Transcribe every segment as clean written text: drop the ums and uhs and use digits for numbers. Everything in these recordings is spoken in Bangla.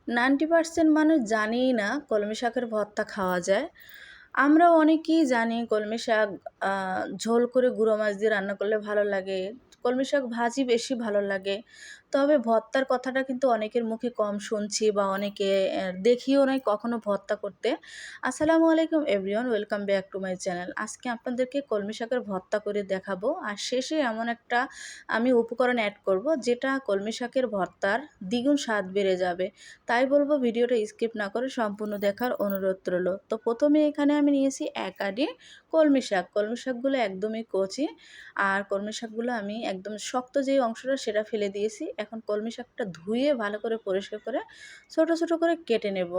90% মানুষ জানেই না কলমি শাকের ভর্তা খাওয়া যায়। আমরা অনেকেই জানি কলমি শাক ঝোল করে গুঁড়ো মাছ দিয়ে রান্না করলে ভালো লাগে। কলমি শাক ভাজি বেশি ভালো লাগে। তবে ভর্তার কথাটা কিন্তু অনেকের মুখে কম শুনছি বা অনেকে দেখিও নাই কখনো ভর্তা করতে। আসসালামু আলাইকুম everyone, welcome back to my channel. আজকে আপনাদেরকে কলমি শাকের ভর্তা করে দেখাবো। আর শেষে এমন একটা আমি উপকরণ অ্যাড করব যেটা কলমি শাকের ভর্তার দ্বিগুণ স্বাদ বেড়ে যাবে। তাই বলবো ভিডিওটা স্কিপ না করে সম্পূর্ণ দেখার অনুরোধ রইল। তো প্রথমে এখানে আমি নিয়েছি 1 আটি কলমি শাক। কলমি শাকগুলো একদমই কচি, আর কলমি শাকগুলো আমি একদম শক্ত যে অংশটা সেটা ফেলে দিয়েছি। এখন কলমি শাকটা ধুয়ে ভালো করে পরিষ্কার করে ছোট ছোট করে কেটে নেব।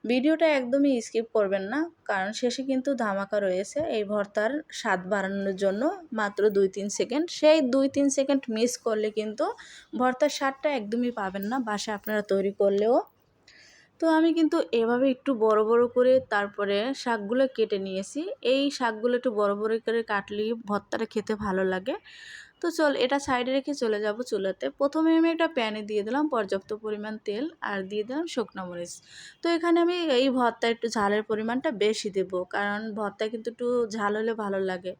ভিডিওটা একদমই স্কিপ করবেন না, কারণ শেষে কিন্তু ধামাকা রয়েছে এই ভর্তার স্বাদ বাড়ানোর জন্য মাত্র 2-3 সেকেন্ড। সেই 2-3 সেকেন্ড মিস করলে কিন্তু ভর্তার স্বাদটা একদমই পাবেন না বাসায় আপনারা তৈরি করলেও। তো আমি কিন্তু এভাবে একটু বড় বড় করে তারপরে শাকগুলো কেটে নিয়েছি। এই শাকগুলো একটু বড় বড় করে কাটলেই ভর্তাটা খেতে ভালো লাগে। তো চল এটা সাইডে রেখে চলে যাব চুলাতে। প্রথমে আমি একটা প্যানে দিয়ে দিলাম পর্যাপ্ত পরিমাণ তেল, আর দিয়ে দিলাম শুকনো মরিচ। তো এখানে আমি এই ভর্তায় একটু ঝালের পরিমাণটা বেশি দেব, কারণ ভর্তায় কিন্তু একটু ঝাল হলে ভালো লাগে।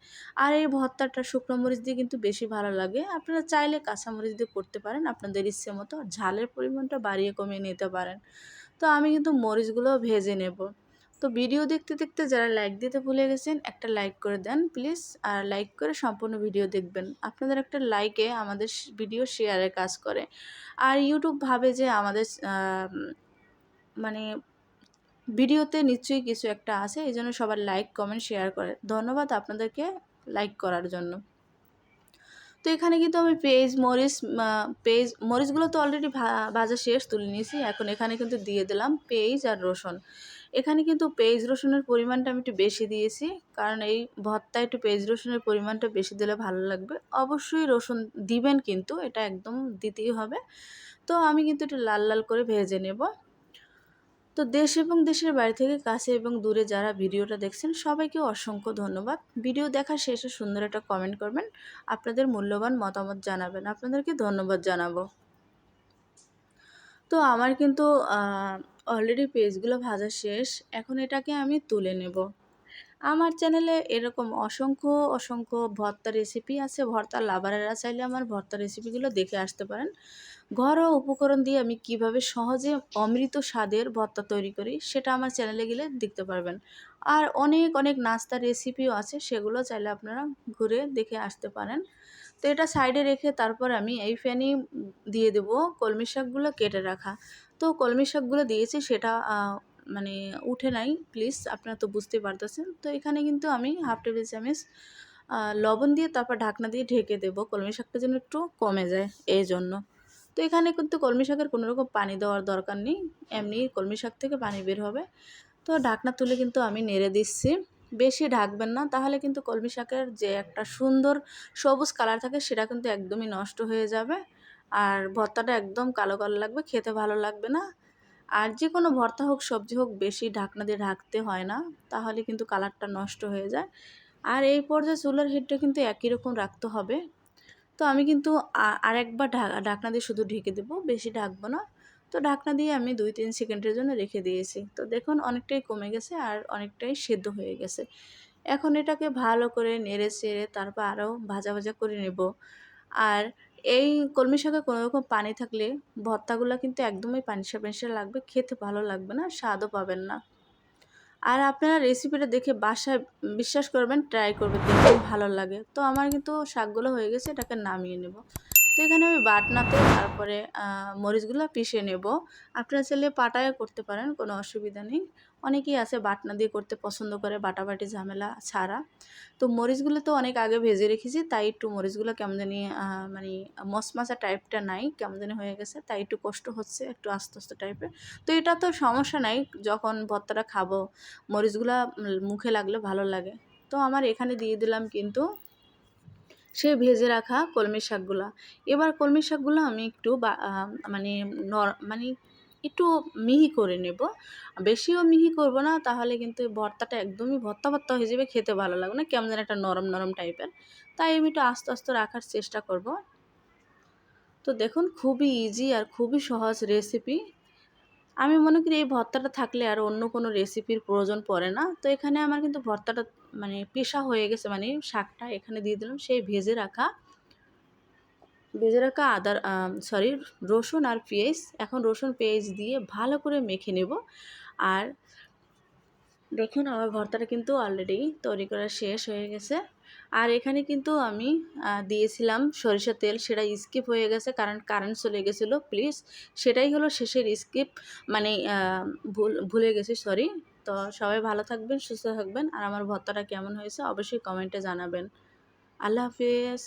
আর এই ভর্তাটা শুকনো মরিচ দিয়ে কিন্তু বেশি ভালো লাগে। আপনারা চাইলে কাঁচা মরিচ দিয়ে করতে পারেন আপনাদের ইচ্ছে মতো, ঝালের পরিমাণটা বাড়িয়ে কমিয়ে নিতে পারেন। তো আমি কিন্তু মরিচগুলো ভেজে নেব। তো ভিডিও দেখতে দেখতে যারা লাইক দিতে ভুলে গেছেন একটা লাইক করে দেন প্লিজ, আর লাইক করে সম্পূর্ণ ভিডিও দেখবেন। আপনাদের একটা লাইকে আমাদের ভিডিও শেয়ারের কাজ করে। আর ইউটিউব ভাবে যে আমাদের মানে ভিডিওতে নিশ্চয়ই কিছু একটা আছে, এই জন্য সবার লাইক কমেন্ট শেয়ার করে। ধন্যবাদ আপনাদেরকে লাইক করার জন্য। তো এখানে কিন্তু আমি মরিচগুলো তো অলরেডি ভাজা শেষ, তুলে নিয়েছি। এখন এখানে কিন্তু দিয়ে দিলাম পেঁয়াজ আর রসুন। এখানে কিন্তু পেঁয়াজ রসুনের পরিমাণটা আমি একটু বেশি দিয়েছি, কারণ এই ভর্তায় একটু পেঁয়াজ রসুনের পরিমাণটা বেশি দিলে ভালো লাগবে। অবশ্যই রসুন দিবেন, কিন্তু এটা একদম দিতেই হবে। তো আমি কিন্তু একটু লাল লাল করে ভেজে নেব। তো দেশ এবং দেশের বাইরে থেকে কাছে এবং দূরে যারা ভিডিওটা দেখছেন সবাইকে অসংখ্য ধন্যবাদ। ভিডিও দেখার শেষে সুন্দর একটা কমেন্ট করবেন, আপনাদের মূল্যবান মতামত জানাবেন, আপনাদেরকে ধন্যবাদ জানাবো। তো আমার কিন্তু অলরেডি পেজগুলো ভাজা শেষ। এখন এটাকে আমি তুলে নেব। আমার চ্যানেলে এরকম অসংখ্য অসংখ্য ভর্তা রেসিপি আছে। ভর্তার লাভারেরা চাইলে আমার ভর্তা রেসিপিগুলো দেখে আসতে পারেন। ঘরোয়া উপকরণ দিয়ে আমি কিভাবে সহজে অমৃত স্বাদের ভর্তা তৈরি করি সেটা আমার চ্যানেলে গেলে দেখতে পারবেন। আর অনেক অনেক নাস্তার রেসিপিও আছে, সেগুলো চাইলে আপনারা ঘুরে দেখে আসতে পারেন। তো এটা সাইডে রেখে তারপর আমি এই ফ্যানে দিয়ে দেবো কলমি শাকগুলো কেটে রাখা। তো কলমি শাকগুলো দিয়েছি সেটা মানে উঠে নাই, প্লিজ আপনারা তো বুঝতেই পারতেছেন। তো এখানে কিন্তু আমি হাফ টেবিল চামচ লবণ দিয়ে তারপর ঢাকনা দিয়ে ঢেকে দেবো, কলমি শাকটা যেন একটু কমে যায় এই জন্য। তো এখানে কিন্তু কলমি শাকের কোনো রকম পানি দেওয়ার দরকার নেই, এমনি কলমি শাক থেকে পানি বের হবে। তো ঢাকনা তুলে কিন্তু আমি নেড়ে দিচ্ছি। বেশি ঢাকবেন না, তাহলে কিন্তু কলমি শাকের যে একটা সুন্দর সবুজ কালার থাকে সেটা কিন্তু একদমই নষ্ট হয়ে যাবে। আর ভর্তাটা একদম কালো কালো লাগবে, খেতে ভালো লাগবে না। আর যে কোনো ভর্তা হোক সবজি হোক বেশি ঢাকনা দিয়ে ঢাকতে হয় না, তাহলে কিন্তু কালারটা নষ্ট হয়ে যায়। আর এই পর্যায়ে চুলার হিটটা কিন্তু একই রকম রাখতে হবে। তো আমি কিন্তু আরেকবার ঢাকনা দিয়ে শুধু ঢেকে দেবো, বেশি ঢাকবো না। তো ঢাকনা দিয়ে আমি 2-3 সেকেন্ডের জন্য রেখে দিয়েছি। তো দেখুন অনেকটাই কমে গেছে আর অনেকটাই সেদ্ধ হয়ে গেছে। এখন এটাকে ভালো করে নেড়ে চেড়ে তারপর আরও ভাজা ভাজা করে নেব। আর এই কলমি শাকে কোনো রকম পানি থাকলে ভর্তাগুলো কিন্তু একদমই পানিসা পানিসা লাগবে, খেতে ভালো লাগবে না, স্বাদও পাবেন না। আর আপনারা রেসিপিটা দেখে বাসায় বিশ্বাস করবেন, ট্রাই করবেন, দেখবেন ভালো লাগে। তো আমার কিন্তু শাকগুলো হয়ে গেছে, এটাকে নামিয়ে নেব। তো এখানে আমি বাটনাতে তারপরে মরিচগুলো পিষে নেব। আপনারা চাইলে পাটায়ও করতে পারেন, কোনো অসুবিধা নেই। অনেকেই আছে বাটনা দিয়ে করতে পছন্দ করে, বাটাবাটি ঝামেলা ছাড়া। তো মরিচগুলো তো অনেক আগে ভেজে রেখেছি, তাই একটু মরিচগুলো কেমন জানি মানে মশমশা টাইপটা নাই, কেমন জানি হয়ে গেছে, তাই একটু কষ্ট হচ্ছে, একটু আস্তে আস্তে টাইপের। তো এটা তো সমস্যা নাই, যখন ভর্তাটা খাবো মরিচগুলা মুখে লাগলে ভালো লাগে। তো আমার এখানে দিয়ে দিলাম কিন্তু সেই ভেজে রাখা কলমি শাকগুলা। এবার কলমি শাকগুলো আমি একটু মানে মানে একটু মিহি করে নেব। বেশিও মিহি করব না, তাহলে কিন্তু ভর্তাটা একদমই ভর্তা ভর্তা হয়ে যাবে, খেতে ভালো লাগবে না, কেমন যেন একটা নরম নরম টাইপের। তাই আমি একটু আস্তে আস্তে রাখার চেষ্টা করব। তো দেখুন খুবই ইজি আর খুবই সহজ রেসিপি। আমি মনে করি এই ভর্তাটা থাকলে আর অন্য কোনো রেসিপির প্রয়োজন পড়ে না। তো এখানে আমার কিন্তু ভর্তাটা মানে পেশা হয়ে গেছে, মানে শাকটা এখানে দিয়ে দিলাম সেই ভেজে রাখা রসুন আর পেঁয়াজ। এখন রসুন পেঁয়াজ দিয়ে ভালো করে মেখে নেব। আর দেখুন আমার ভর্তাটা কিন্তু অলরেডি তৈরি করা শেষ হয়ে গেছে। আর এখানে কিন্তু আমি দিয়েছিলাম সরিষার তেল, সেটা স্কিপ হয়ে গেছে কারণ কারেন্ট চলে গেছিলো। প্লিজ সেটাই হলো শেষের স্কিপ, মানে ভুলে গেছি, সরি। তো সবাই ভালো থাকবেন, সুস্থ থাকবেন, আর আমার ভর্তাটা কেমন হয়েছে অবশ্যই কমেন্টে জানাবেন। আল্লাহ হাফেজ।